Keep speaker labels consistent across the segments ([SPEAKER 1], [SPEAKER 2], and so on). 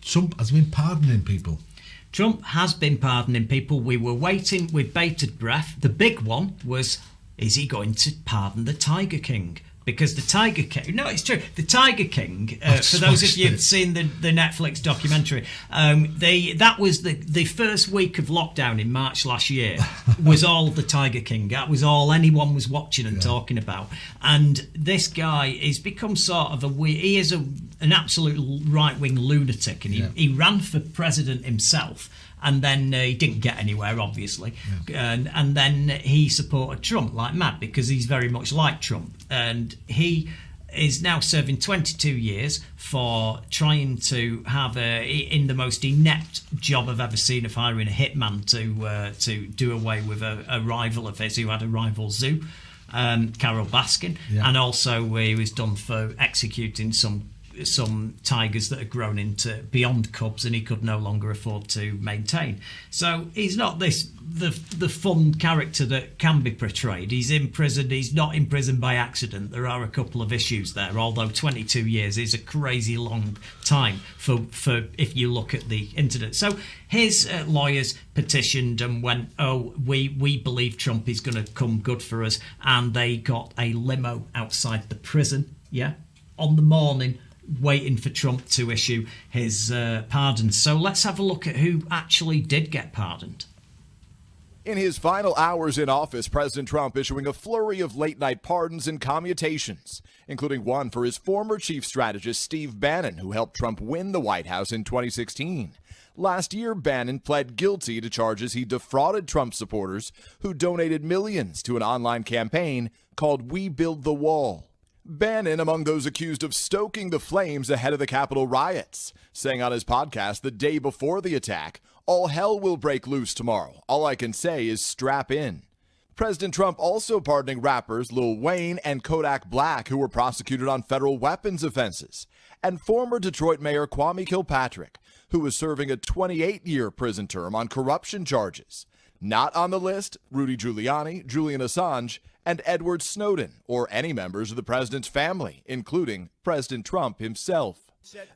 [SPEAKER 1] Trump has been pardoning people.
[SPEAKER 2] Trump has been pardoning people. We were waiting with bated breath. The big one was, is he going to pardon the Tiger King? Because the Tiger King... No, it's true. The Tiger King, for those of you who've seen the Netflix documentary, that was the first week of lockdown in March last year, was all the Tiger King. That was all anyone was watching and talking about. And this guy has become sort of he is an absolute right-wing lunatic, and he ran for president himself. And then he didn't get anywhere, obviously. Yeah. And then he supported Trump like mad because he's very much like Trump. And he is now serving 22 years for trying to have in the most inept job I've ever seen of hiring a hitman to do away with a rival of his who had a rival zoo, Carol Baskin. Yeah. And also he was done for executing some tigers that had grown into beyond cubs and he could no longer afford to maintain. So he's not the fun character that can be portrayed. He's in prison. He's not in prison by accident. There are a couple of issues there, although 22 years is a crazy long time for if you look at the incident. So his lawyers petitioned and went, we believe Trump is going to come good for us, and they got a limo outside the prison, on the morning, waiting for Trump to issue his pardon. So let's have a look at who actually did get pardoned.
[SPEAKER 3] In his final hours in office, President Trump issuing a flurry of late-night pardons and commutations, including one for his former chief strategist, Steve Bannon, who helped Trump win the White House in 2016. Last year, Bannon pled guilty to charges he defrauded Trump supporters who donated millions to an online campaign called We Build the Wall. Bannon among those accused of stoking the flames ahead of the Capitol riots, saying on his podcast the day before the attack, "All hell will break loose tomorrow. All I can say is strap in." President Trump also pardoning rappers Lil Wayne and Kodak Black, who were prosecuted on federal weapons offenses, and former Detroit Mayor Kwame Kilpatrick, who was serving a 28-year prison term on corruption charges. Not on the list, Rudy Giuliani, Julian Assange, and Edward Snowden, or any members of the president's family, including President Trump himself.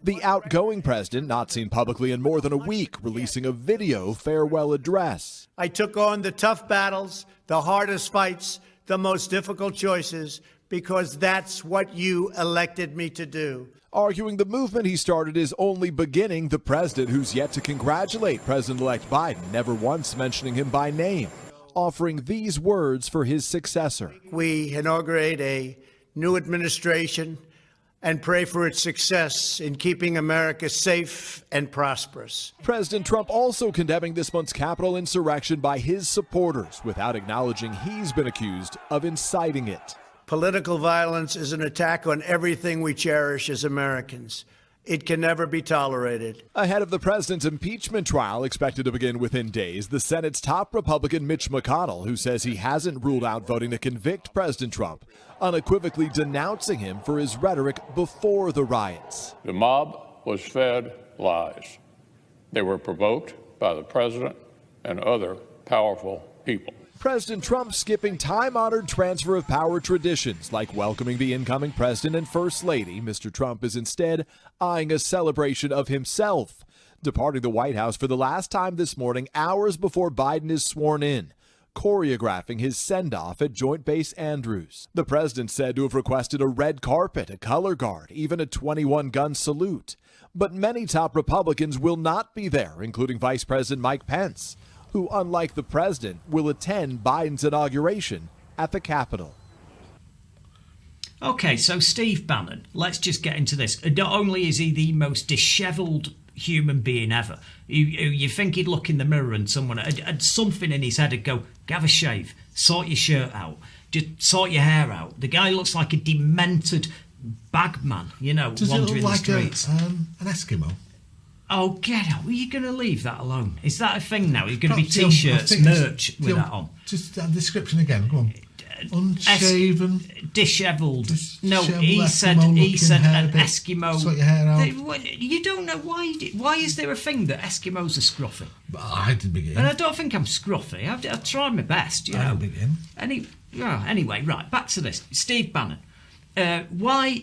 [SPEAKER 3] The outgoing president, not seen publicly in more than a week, releasing a video farewell address.
[SPEAKER 4] I took on the tough battles, the hardest fights, the most difficult choices, because that's what you elected me to do.
[SPEAKER 3] Arguing the movement he started is only beginning, the president who's yet to congratulate President-elect Biden, never once mentioning him by name, offering these words for his successor.
[SPEAKER 4] We inaugurate a new administration and pray for its success in keeping America safe and prosperous.
[SPEAKER 3] President Trump also condemning this month's Capitol insurrection by his supporters without acknowledging he's been accused of inciting it.
[SPEAKER 4] Political violence is an attack on everything we cherish as Americans. It can never be tolerated.
[SPEAKER 3] Ahead of the president's impeachment trial expected to begin within days, the Senate's top Republican Mitch McConnell, who says he hasn't ruled out voting to convict President Trump, unequivocally denouncing him for his rhetoric before the riots.
[SPEAKER 5] The mob was fed lies. They were provoked by the president and other powerful people.
[SPEAKER 3] President Trump skipping time-honored transfer of power traditions like welcoming the incoming president and first lady. Mr. Trump is instead eyeing a celebration of himself, departing the White House for the last time this morning, hours before Biden is sworn in, choreographing his send-off at Joint Base Andrews. The president said to have requested a red carpet, a color guard, even a 21-gun salute. But many top Republicans will not be there, including Vice President Mike Pence, who, unlike the president, will attend Biden's inauguration at the Capitol.
[SPEAKER 2] Okay, so Steve Bannon, let's just get into this. Not only is he the most dishevelled human being ever, you think he'd look in the mirror and someone had something in his head would go, have a shave, sort your shirt out, just sort your hair out. The guy looks like a demented bagman, wandering the streets.
[SPEAKER 1] Does it look like an Eskimo?
[SPEAKER 2] Oh, get out. Are you going to leave that alone? Is that a thing now? You're going to be T-shirts, merch with that on?
[SPEAKER 1] Just that description again, go on. Unshaven,
[SPEAKER 2] dishevelled. No, he said an Eskimo.
[SPEAKER 1] Sort your hair out.
[SPEAKER 2] You don't know why. Why is there a thing that Eskimos are scruffy?
[SPEAKER 1] But I didn't begin.
[SPEAKER 2] And I don't think I'm scruffy. I've tried my best.
[SPEAKER 1] I didn't begin.
[SPEAKER 2] Anyway, right, back to this. Steve Bannon. why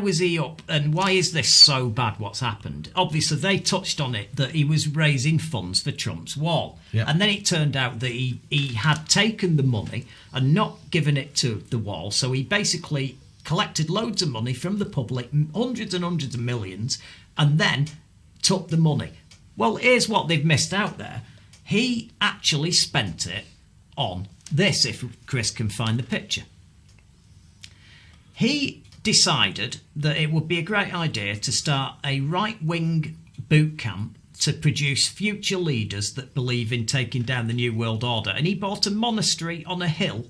[SPEAKER 2] was he up, and why is this so bad, what's happened? Obviously, they touched on it, that he was raising funds for Trump's wall.
[SPEAKER 1] Yep.
[SPEAKER 2] And then it turned out that he had taken the money and not given it to the wall. So he basically collected loads of money from the public, hundreds and hundreds of millions, and then took the money. Well, here's what they've missed out there. He actually spent it on this, if Kris can find the picture. He decided that it would be a great idea to start a right-wing boot camp to produce future leaders that believe in taking down the New World Order. And he bought a monastery on a hill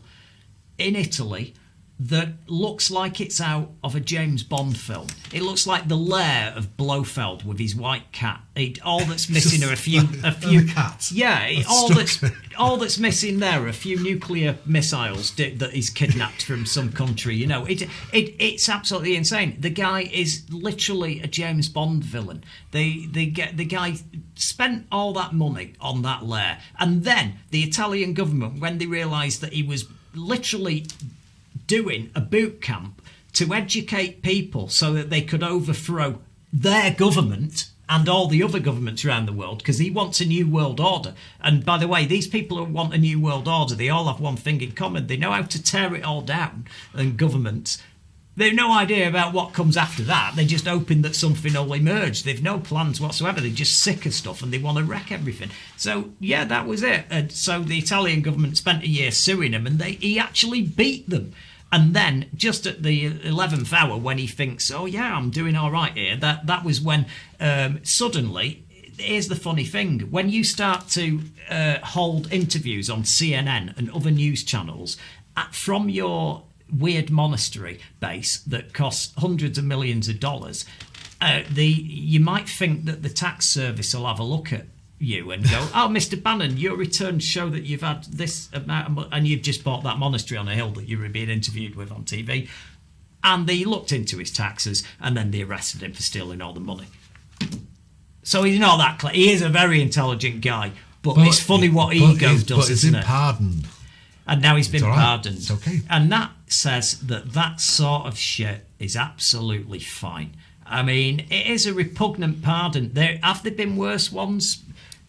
[SPEAKER 2] in Italy that looks like it's out of a James Bond film. It looks like the lair of Blofeld with his white cat. All that's missing are a few
[SPEAKER 1] cats.
[SPEAKER 2] Yeah, all that's missing there are a few nuclear missiles that he's kidnapped from some country. You know, it's absolutely insane. The guy is literally a James Bond villain. The guy spent all that money on that lair, and then the Italian government, when they realised that he was literally doing a boot camp to educate people so that they could overthrow their government and all the other governments around the world, because he wants a new world order. And by the way, these people who want a new world order, they all have one thing in common. They know how to tear it all down, and governments, they've no idea about what comes after that. They're just hoping that something will emerge. They've no plans whatsoever. They're just sick of stuff and they want to wreck everything. So, yeah, that was it. And so the Italian government spent a year suing him, and he actually beat them. And then, just at the 11th hour, when he thinks, oh, yeah, I'm doing all right here, that was when suddenly, here's the funny thing, when you start to hold interviews on CNN and other news channels from your weird monastery base that costs hundreds of millions of dollars, you might think that the tax service will have a look at you and go, oh, Mr. Bannon, your returns show that you've had this amount, and you've just bought that monastery on a hill that you were being interviewed with on TV. And they looked into his taxes, and then they arrested him for stealing all the money. So he's not that clever. He is a very intelligent guy, but it's funny what ego does,
[SPEAKER 1] but
[SPEAKER 2] isn't it?
[SPEAKER 1] But he's been pardoned.
[SPEAKER 2] And now he's been
[SPEAKER 1] right.
[SPEAKER 2] pardoned.
[SPEAKER 1] It's okay.
[SPEAKER 2] And that says that sort of shit is absolutely fine. I mean, it is a repugnant pardon. Have there been worse ones?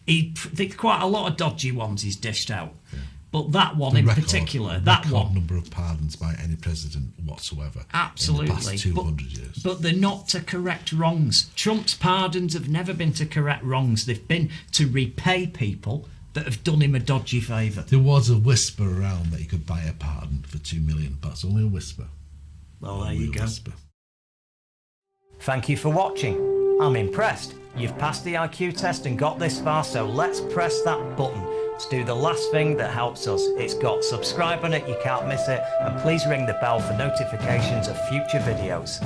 [SPEAKER 2] There's quite a lot of dodgy ones he's dished out. Yeah. But that one in particular,
[SPEAKER 1] number of pardons by any president whatsoever.
[SPEAKER 2] Absolutely.
[SPEAKER 1] In the past 200 years.
[SPEAKER 2] But they're not to correct wrongs. Trump's pardons have never been to correct wrongs. They've been to repay people that have done him a dodgy favour.
[SPEAKER 1] There was a whisper around that he could buy a pardon for $2 million, but it's only a whisper.
[SPEAKER 2] Well, there you go.
[SPEAKER 1] Whisper.
[SPEAKER 2] Thank you for watching. I'm impressed. You've passed the IQ test and got this far, so let's press that button to do the last thing that helps us. It's got subscribe on it, you can't miss it, and please ring the bell for notifications of future videos.